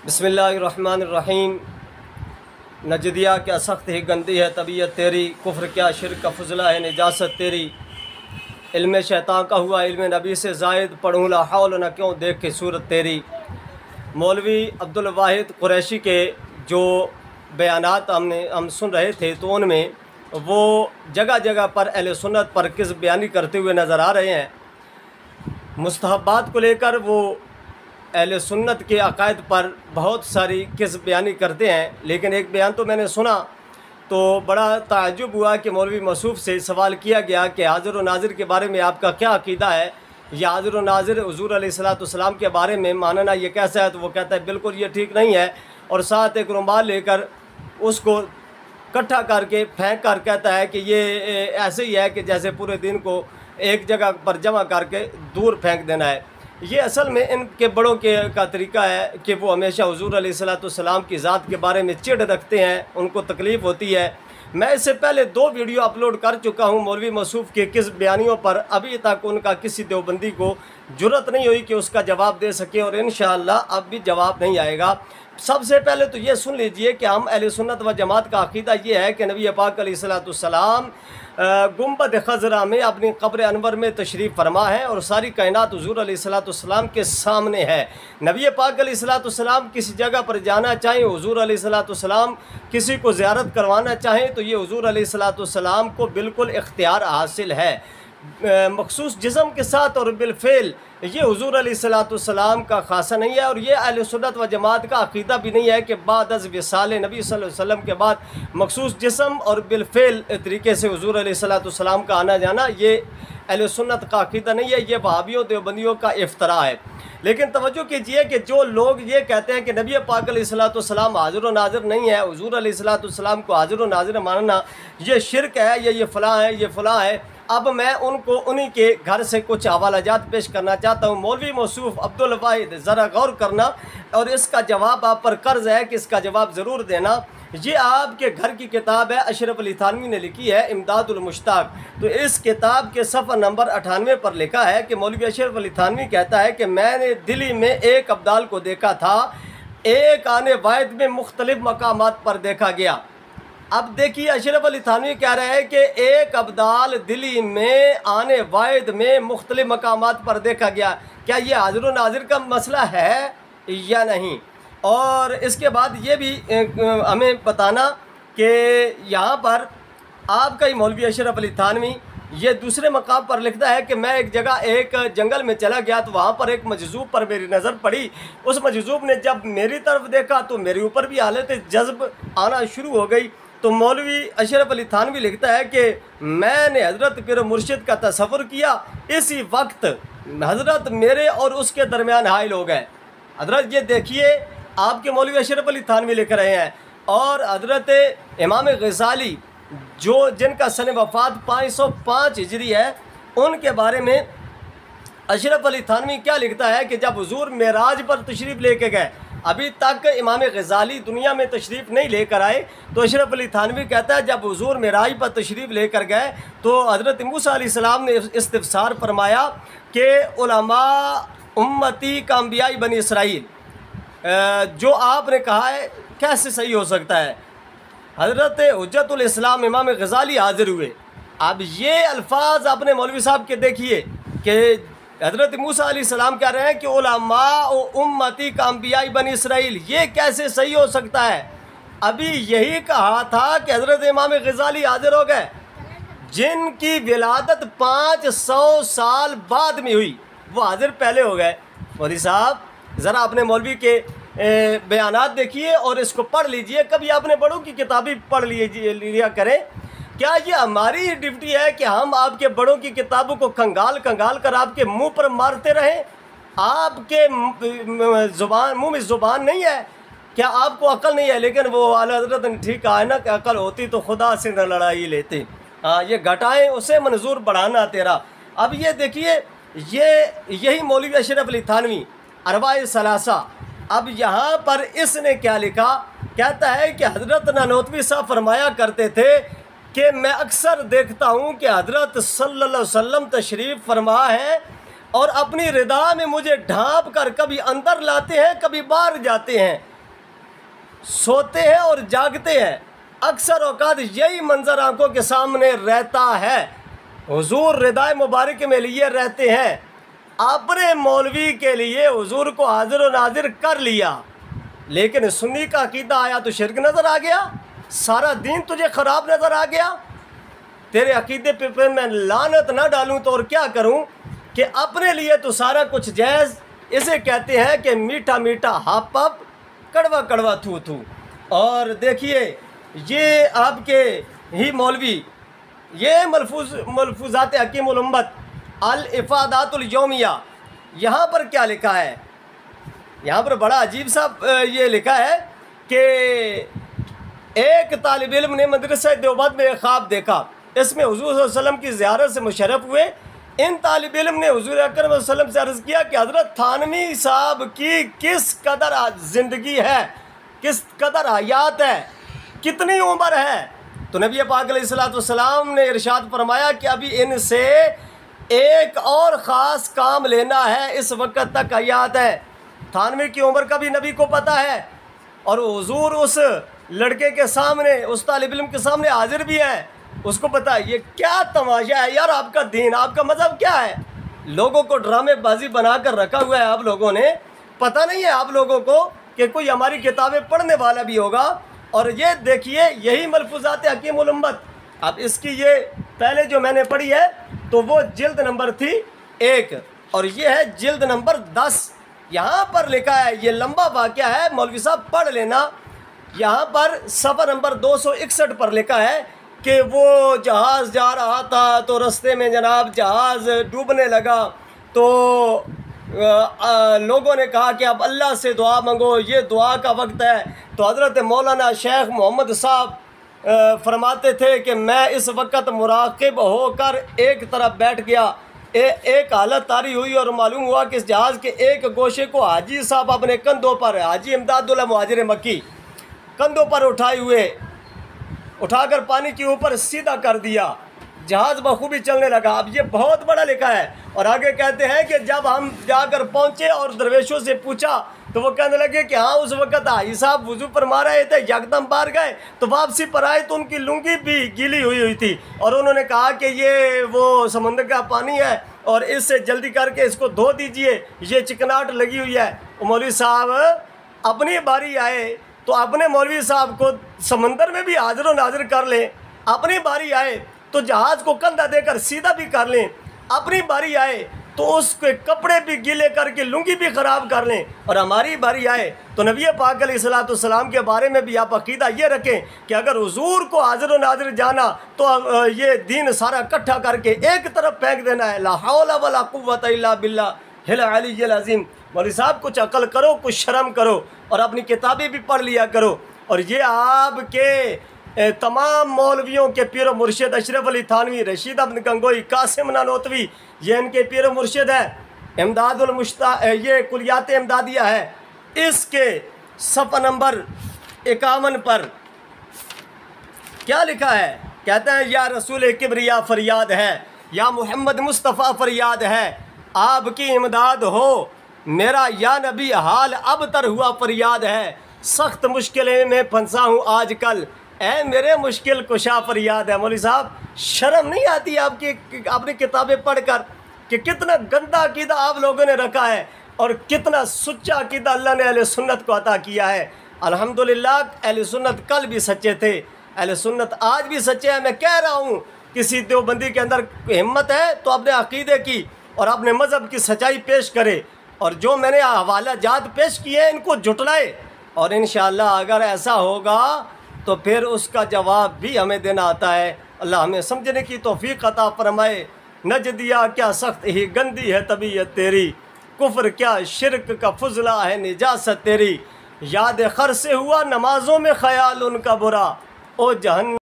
बिस्मिल्लाहिर्रहमानिर्रहीम। नजदिया क्या सख्त ही गंदी है तबीयत तेरी, कुफ्र क्या शिरक का फुजला है निजासत तेरी। इल्म शैतान का हुआ इल्म नबी से ज़ायद, पढ़ूँ ला हौल न क्यों देख के सूरत तेरी। मौलवी अब्दुल वाहिद कुरैशी के जो बयानात हम सुन रहे थे, तो उनमें वो जगह जगह पर अहले सुन्नत पर किस्म बयानी करते हुए नज़र आ रहे हैं। मुस्तहब्बात को लेकर वो अहले सुन्नत के अकायद पर बहुत सारी किस्म बयानी करते हैं, लेकिन एक बयान तो मैंने सुना तो बड़ा ताज्जुब हुआ कि मौलवी मसूफ़ से सवाल किया गया कि हाज़िर व नाज़िर के बारे में आपका क्या अक़ीदा है, या हाज़िर व नाज़िर हुज़ूर अलैहिस्सलाम के बारे में मानना ये कैसा है। तो वो कहता है बिल्कुल ये ठीक नहीं है, और साथ एक रुमाल लेकर उसको इकट्ठा करके फेंक कर कहता है कि ये ऐसे ही है कि जैसे पूरे दिन को एक जगह पर जमा करके दूर फेंक देना है। ये असल में इनके बड़ों का तरीका है कि वो हमेशा हुज़ूर अलैहिस्सलाम की ज़ात के बारे में चिढ़ रखते हैं, उनको तकलीफ़ होती है। मैं इससे पहले 2 वीडियो अपलोड कर चुका हूँ मौलवी मसूफ़ के किस बयानियों पर। अभी तक उनका किसी देवबंदी को जुर्रत नहीं हुई कि उसका जवाब दे सके, और इंशाअल्लाह अब भी जवाब नहीं आएगा। सबसे पहले तो ये सुन लीजिए कि हम अहले सुन्नत व जमात का अक़ीदा ये है कि नबी पाक अलैहिस्सलाम गुंबद खज़रा में अपनी क़ब्र अनवर में तशरीफ़ फरमा है, और सारी कायनात हुज़ूर अलैहिस्सलाम के सामने है। नबी पाक अलैहिस्सलाम किसी जगह पर जाना चाहें, हुज़ूर अलैहिस्सलाम किसी को ज़ियारत करवाना चाहें, तो ये हुज़ूर अलैहिस्सलाम को बिल्कुल इख्तियार हासिल है। मखसूस जिस्म के साथ और बिलफ़ेल ये हुज़ूर अलैहिस्सलाम का ख़ासा नहीं है, और ये अहले सुन्नत व जमात का अक़ीदा भी नहीं है कि बाद अज़ विसाल नबी सल्लल्लाहु अलैहि वसल्लम के बाद मखसूस जिस्म और बिलफ़ेल तरीके से हुज़ूर अलैहिस्सलाम का आना जाना ये अहले सुन्नत का अक़ीदा नहीं है, ये वहाबियों देवबंदियों का इफ्तरा है। लेकिन तवज्जो कीजिए कि जो लोग ये कहते हैं कि नबी पाक अलैहिस्सलाम हाज़िर व नाज़िर नहीं है, हुज़ूर अलैहिस्सलाम को हाज़िर व नाज़िर मानना ये शिरक है, ये फ़लाँ है, ये फ़लाँ है। अब मैं उनको उन्हीं के घर से कुछ हवालाजात पेश करना चाहता हूँ। मौलवी मसूफ़ अब्दुल वाहिद, ज़रा गौर करना, और इसका जवाब आप पर कर्ज़ है कि इसका जवाब ज़रूर देना। ये आपके घर की किताब है, अशरफ अली थानवी ने लिखी है, इमदादुल मुश्ताक। तो इस किताब के सफ़ा नंबर 98 पर लिखा है कि मौलवी अशरफ अली थानवी कहता है कि मैंने दिल्ली में एक अब्दाल को देखा था, एक आने वाहिद में मुख्तलिफ़ मकामात पर देखा गया। अब देखिए अशरफ अली थानवी कह रहे हैं कि एक अब्दाल दिल्ली में आने वाहिद में मुख्तलिफ़ मकामात पर देखा गया। क्या ये हाज़िर व नाज़िर का मसला है या नहीं? और इसके बाद ये भी हमें बताना कि यहाँ पर आपका ही मौलवी अशरफ अली थानवी ये दूसरे मकाम पर लिखता है कि मैं एक जगह एक जंगल में चला गया, तो वहाँ पर एक मजज़ूब पर मेरी नज़र पड़ी। उस मजज़ूब ने जब मेरी तरफ देखा तो मेरे ऊपर भी हालत जज़्ब आना शुरू हो गई। तो मौलवी अशरफ अली थानवी लिखता है कि मैंने हज़रत पीर मुर्शिद का तसव्वुर किया, इसी वक्त हज़रत मेरे और उसके दरमियान हाइल हो गए। हज़रत ये देखिए आपके मौलवी अशरफ अली थानवी लिख रहे हैं। और हज़रत इमाम गज़ाली जो जिनका सन वफ़ात 505 हिजरी है, उनके बारे में अशरफ अली थानवी क्या लिखता है कि जब हुज़ूर मेराज पर तशरीफ़ लेके गए, अभी तक इमाम गज़ाली दुनिया में तशरीफ़ नहीं लेकर आए, तो अशरफ अली थानवी कहता है जब हुज़ूर मेराज पर तशरीफ़ लेकर गए तो हज़रत मूसा अलैहिस्सलाम ने इस्तिफ़सार फरमाया कि उलमा उम्मती का अंबियाई बनी इसराइल, जो आपने कहा है कैसे सही हो सकता है। हज़रत हुज्जतुल इस्लाम इमाम गज़ाली हाज़िर हुए। अब ये अल्फाज अपने मौलवी साहब के देखिए कि हज़रत मूसा अलैहिस्सलाम कह रहे हैं कि उलमा उम्मती का अंबियाई बनी इसराइल, ये कैसे सही हो सकता है। अभी यही कहा था कि हज़रत इमाम गज़ाली हाज़िर हो गए, जिनकी विलादत 500 साल बाद में हुई, वो हाज़िर पहले हो गए। मौलवी साहब ज़रा अपने मौलवी के बयानात देखिए और इसको पढ़ लीजिए, कभी अपने बड़ों की किताबें पढ़ लिया करें। क्या ये हमारी ड्यूटी है कि हम आपके बड़ों की किताबों को कंगाल कर आपके मुंह पर मारते रहें? आपके मुंह में ज़ुबान नहीं है? क्या आपको अकल नहीं है? लेकिन वो आला हज़रत ने ठीक कहा है ना कि अकल होती तो खुदा से न लड़ाई लेते। हाँ, ये घटाएं उसे मंजूर बढ़ाना तेरा। अब ये देखिए यही मौलवी अशरफ अली थानवी अरवाए सलासा। अब यहाँ पर इसने क्या लिखा, कहता है कि हज़रत नानोतवी साहब फरमाया करते थे कि मैं अक्सर देखता हूँ कि हज़रत सल्लल्लाहु अलैहि वसल्लम तशरीफ़ फरमा है और अपनी रिदा में मुझे ढाँप कर कभी अंदर लाते हैं, कभी बाहर जाते हैं। सोते हैं और जागते हैं, अक्सर औकात यही मंजर आंखों के सामने रहता है। हुजूर रिदाए मुबारक में लिए रहते हैं, अपने मौलवी के लिए हुजूर को हाजिर व नाजिर कर लिया, लेकिन सुन्नी का अकीदा आया तो शिरक नज़र आ गया, सारा दीन तुझे ख़राब नज़र आ गया। तेरे अकीदे पे मैं लानत ना डालूं तो और क्या करूं कि अपने लिए तो सारा कुछ जायज़। इसे कहते हैं कि मीठा मीठा हप हप, कड़वा कड़वा थू थू। और देखिए ये आपके ही मौलवी, ये मलफूज़ात हकीमुल उम्मत अल इफ़ादातुल यौमिया, यहाँ पर क्या लिखा है, यहाँ पर बड़ा अजीब सा ये लिखा है कि एक तालिब इल्म ने मदरसा देवबंद में एक ख्वाब देखा, इसमें हुजूर सल्लल्लाहु अलैहि वसल्लम की ज़ियारत से मुशर्रफ हुए। इन तालिब इल्म ने हुजूर अकरम सल्लल्लाहु अलैहि वसल्लम से अर्ज़ किया कि हज़रत थानवी साहब की किस कदर ज़िंदगी है, किस कदर हयात है, कितनी उम्र है। तो नबी पाक अलैहिस्सलाम ने इरशाद फरमाया कि अभी इनसे एक और ख़ास काम लेना है, इस वक्त तक हयात है। थानवी की उम्र का भी नबी को पता है, और हुजूर उस लड़के के सामने, उस तालिब इल्म के सामने हाजिर भी है, उसको पता है। ये क्या तमाशा है यार, आपका दीन, आपका मज़हब क्या है? लोगों को ड्रामेबाजी बना कर रखा हुआ है आप लोगों ने। पता नहीं है आप लोगों को कि कोई हमारी किताबें पढ़ने वाला भी होगा। और ये देखिए यही मलफूज़ात हकीमुल उम्मत, अब इसकी ये पहले जो मैंने पढ़ी है तो वो जिल्द नंबर थी 1 और ये है जिल्द नंबर 10। यहाँ पर लिखा है, ये लंबा वाक़या है, मौलवी साहब पढ़ लेना। यहाँ पर सफ़ा नंबर 261 पर लिखा है कि वो जहाज़ जा रहा था तो रास्ते में जनाब जहाज़ डूबने लगा, तो लोगों ने कहा कि अब अल्लाह से दुआ मांगो, ये दुआ का वक्त है। तो हज़रत मौलाना शेख मोहम्मद साहब फरमाते थे कि मैं इस वक्त मुराक़िब होकर एक तरफ बैठ गया। एक हालत तारी हुई और मालूम हुआ कि इस जहाज़ के एक गोशे को हाजी साहब अपने कंधों पर, हाजी इमदादुल्लाह मुहाजिर मक्की, कंधों पर उठाए हुए उठाकर पानी के ऊपर सीधा कर दिया, जहाज़ बखूबी चलने लगा। अब ये बहुत बड़ा लिखा है। और आगे कहते हैं कि जब हम जाकर पहुँचे और दरवेशों से पूछा तो वो कहने लगे कि हाँ उस वक़्त हाजी साहब वज़ू फरमा रहे थे, यकदम बाहर गए तो वापसी पर आए तो उनकी लुंगी भी गीली हुई थी, और उन्होंने कहा कि ये वो समंदर का पानी है और इससे जल्दी करके इसको धो दीजिए, ये चिकनाहट लगी हुई है। मौलवी साहब अपनी बारी आए तो अपने मौलवी साहब को समंदर में भी हाजिर नाजिर कर लें, अपनी बारी आए तो जहाज़ को कंधा देकर सीधा भी कर लें, अपनी बारी आए तो उसके कपड़े भी गीले करके लुंगी भी ख़राब कर लें, और हमारी बारी आए तो नबी पाक अलैहिस्सलाम के बारे में भी आप अकीदा ये रखें कि अगर हुजूर को हाजिर व नाजिर जाना तो ये दीन सारा इकट्ठा करके एक तरफ फेंक देना है। ला हौला वला कुव्वता इल्ला बिल्लाहिल अलिय्यिल अज़ीम। मौलवी साहब कुछ अकल करो, कुछ शर्म करो और अपनी किताबें भी पढ़ लिया करो। और ये आपके तमाम मौलवियों के पीर मुर्शिद अशरफ अली थानवी, रशीद अब्द गंगोई, कासिम नानोतवी, ये इनके पीर मुर्शिद है। इमदादुल मुश्ता, ये कुलियात इमदादिया है, इसके सफ़ा नंबर 51 पर क्या लिखा है? कहते हैं या रसूल किबरिया फरियाद है, या मोहम्मद मुस्तफ़ा फरियाद है, आपकी इमदाद हो, मेरा या नबी हाल अब तर हुआ फरियाद है, सख्त मुश्किल में फंसा हूँ आजकल, ऐ मेरे मुश्किल कुशा फरियाद है। मौलवी साहब शर्म नहीं आती आपकी अपनी किताबें पढ़कर कि कितना गंदा अकीदा आप लोगों ने रखा है और कितना सुच्चा अकीदा अल्लाह ने अहले सुन्नत को अता किया है। अल्हम्दुलिल्लाह अहले सुन्नत कल भी सच्चे थे, अहले सुन्नत आज भी सच्चे हैं। मैं कह रहा हूँ किसी देवबंदी के अंदर हिम्मत है तो अपने अकीदे की और अपने मज़हब की सच्चाई पेश करे, और जो मैंने हवाला जात पेश किए हैं इनको जुटलाए, और इंशाअल्लाह अगर ऐसा होगा तो फिर उसका जवाब भी हमें देना आता है। अल्लाह हमें समझने की तौफीक अता फरमाए। नजदिया क्या सख्त ही गंदी है तबीयत तेरी, कुफ्र क्या शिरक का फुजला है निजासत तेरी, याद खर से हुआ नमाज़ों में ख्याल उनका बुरा, ओ जहन्नम